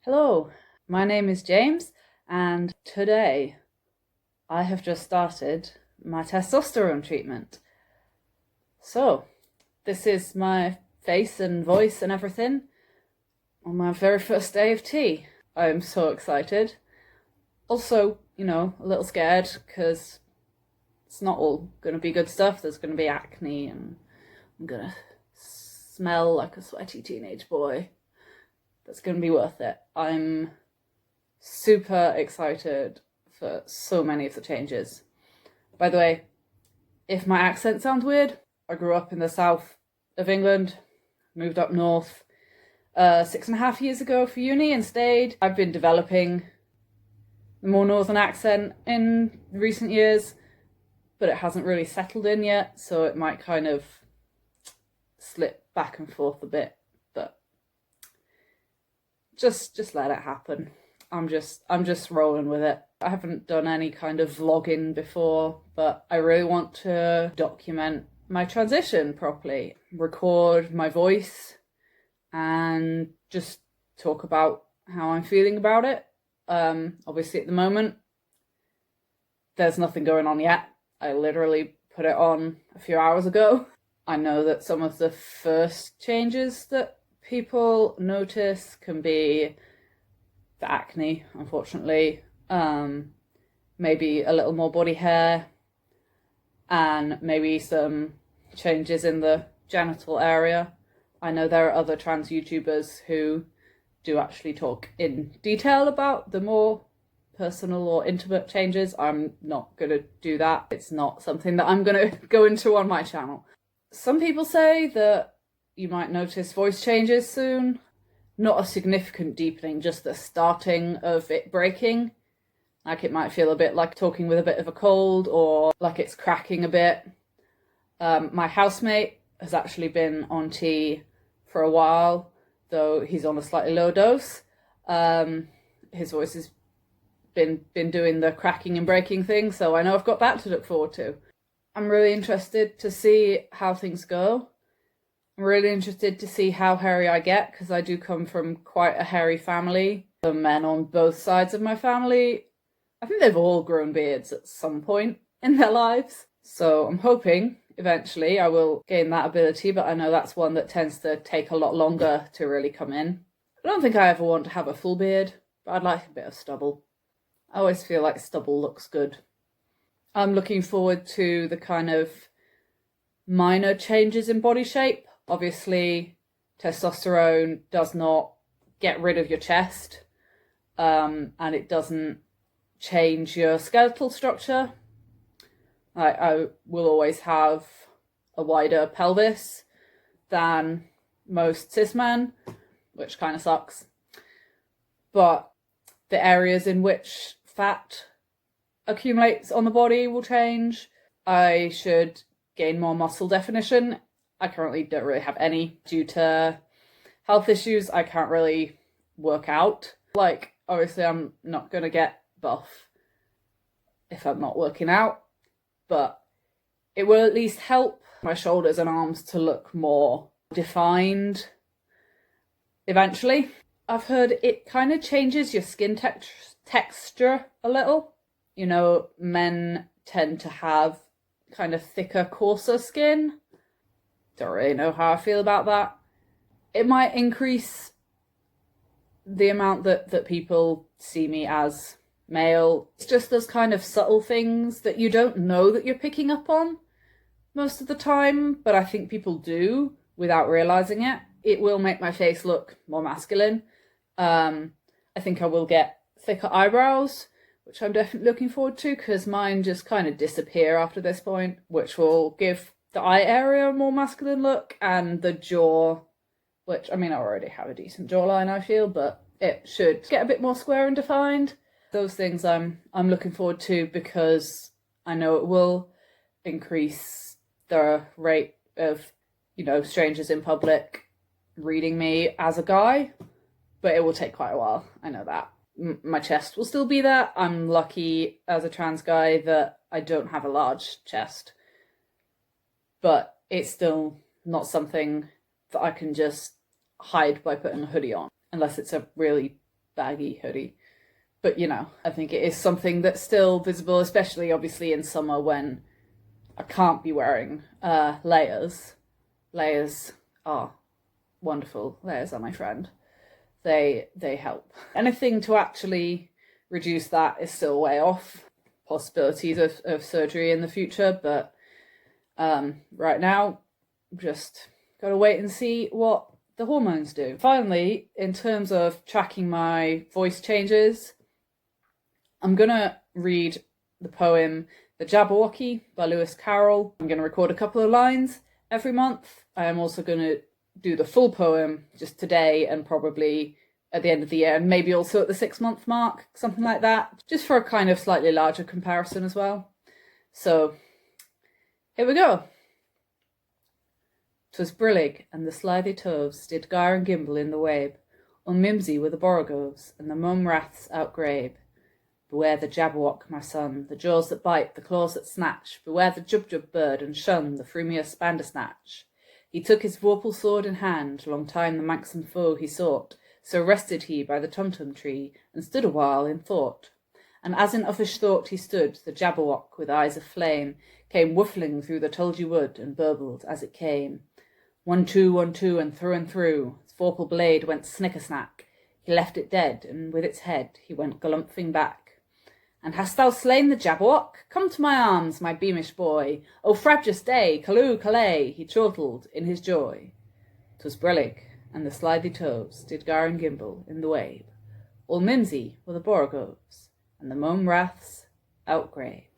Hello, my name is James, and today I have just started my testosterone treatment. So, this is my face and voice and everything on my very first day of tea. I'm so excited. Also, a little scared because it's not all going to be good stuff. There's going to be acne, and I'm going to smell like a sweaty teenage boy. That's going to be worth it. I'm super excited for so many of the changes. By the way, if my accent sounds weird, I grew up in the south of England, moved up north 6.5 years ago for uni and stayed. I've been developing a more northern accent in recent years, but it hasn't really settled in yet, so it might kind of slip back and forth a bit, but just let it happen. I'm just rolling with it. I haven't done any kind of vlogging before, but I really want to document my transition properly, record my voice, and just talk about how I'm feeling about it. Obviously at the moment, there's nothing going on yet. I literally put it on a few hours ago. I know that some of the first changes that people notice can be the acne, unfortunately, maybe a little more body hair, and maybe some changes in the genital area. I know there are other trans YouTubers who do actually talk in detail about the more personal or intimate changes. I'm not going to do that. It's not something that I'm going to go into on my channel. Some people say that you might notice voice changes soon. Not a significant deepening, just the starting of it breaking. Like it might feel a bit like talking with a bit of a cold, or like it's cracking a bit. My housemate has actually been on tea for a while, though he's on a slightly low dose. His voice has been doing the cracking and breaking thing, so I know I've got that to look forward to. I'm really interested to see how things go. I'm really interested to see how hairy I get, because I do come from quite a hairy family. The men on both sides of my family, I think they've all grown beards at some point in their lives. So I'm hoping eventually I will gain that ability, but I know that's one that tends to take a lot longer to really come in. I don't think I ever want to have a full beard, but I'd like a bit of stubble. I always feel like stubble looks good. I'm looking forward to the kind of minor changes in body shape. Obviously, testosterone does not get rid of your chest, and it doesn't change your skeletal structure. I will always have a wider pelvis than most cis men, which kind of sucks. But the areas in which fat accumulates on the body will change. I should gain more muscle definition. I currently don't really have any due to health issues. I can't really work out. Like, obviously I'm not going to get buff if I'm not working out, but it will at least help my shoulders and arms to look more defined eventually. I've heard it kind of changes your skin texture a little. Men tend to have kind of thicker, coarser skin. Don't really know how I feel about that. It might increase the amount that people see me as male. It's just those kind of subtle things that you don't know that you're picking up on most of the time, but I think people do without realizing it. It will make my face look more masculine. I think I will get thicker eyebrows, which I'm definitely looking forward to, because mine just kind of disappear after this point, which will give the eye area a more masculine look, and the jaw, which, I mean, I already have a decent jawline, I feel, but it should get a bit more square and defined. Those things I'm looking forward to, because I know it will increase the rate of, strangers in public reading me as a guy, but it will take quite a while. I know that. My chest will still be there. I'm lucky as a trans guy that I don't have a large chest, but it's still not something that I can just hide by putting a hoodie on, unless it's a really baggy hoodie. But, you know, I think it is something that's still visible, especially obviously in summer when I can't be wearing layers. Layers are wonderful. Layers are my friend. They help. Anything to actually reduce that is still way off. Possibilities of surgery in the future, but right now, just gotta wait and see what the hormones do. Finally, in terms of tracking my voice changes, I'm gonna read the poem The Jabberwocky by Lewis Carroll. I'm gonna record a couple of lines every month. I am also gonna do the full poem just today and probably at the end of the year, and maybe also at the 6-month mark, something like that, just for a kind of slightly larger comparison as well. So here we go. 'Twas brillig, and the slithy toves did gyre and gimble in the wabe, unmimsy were the borogoves, and the mome raths outgrabe. Beware the Jabberwock, my son, the jaws that bite, the claws that snatch, beware the Jubjub bird, and shun the frumious Bandersnatch. He took his vorpal sword in hand, long time the manxome foe he sought, so rested he by the Tumtum tree, and stood a while in thought. And as in uffish thought he stood, the Jabberwock, with eyes of flame, came whiffling through the tulgey wood, and burbled as it came. 1, 2, 1, 2, and through, his vorpal blade went snicker-snack. He left it dead, and with its head he went galumphing back. And hast thou slain the Jabberwock? Come to my arms, my beamish boy. O frabjous day, callooh, callay, he chortled in his joy. 'Twas brillig, and the slithy toves did gyre and gimble in the wabe. All mimsy were the borogoves, and the mome raths outgrabe.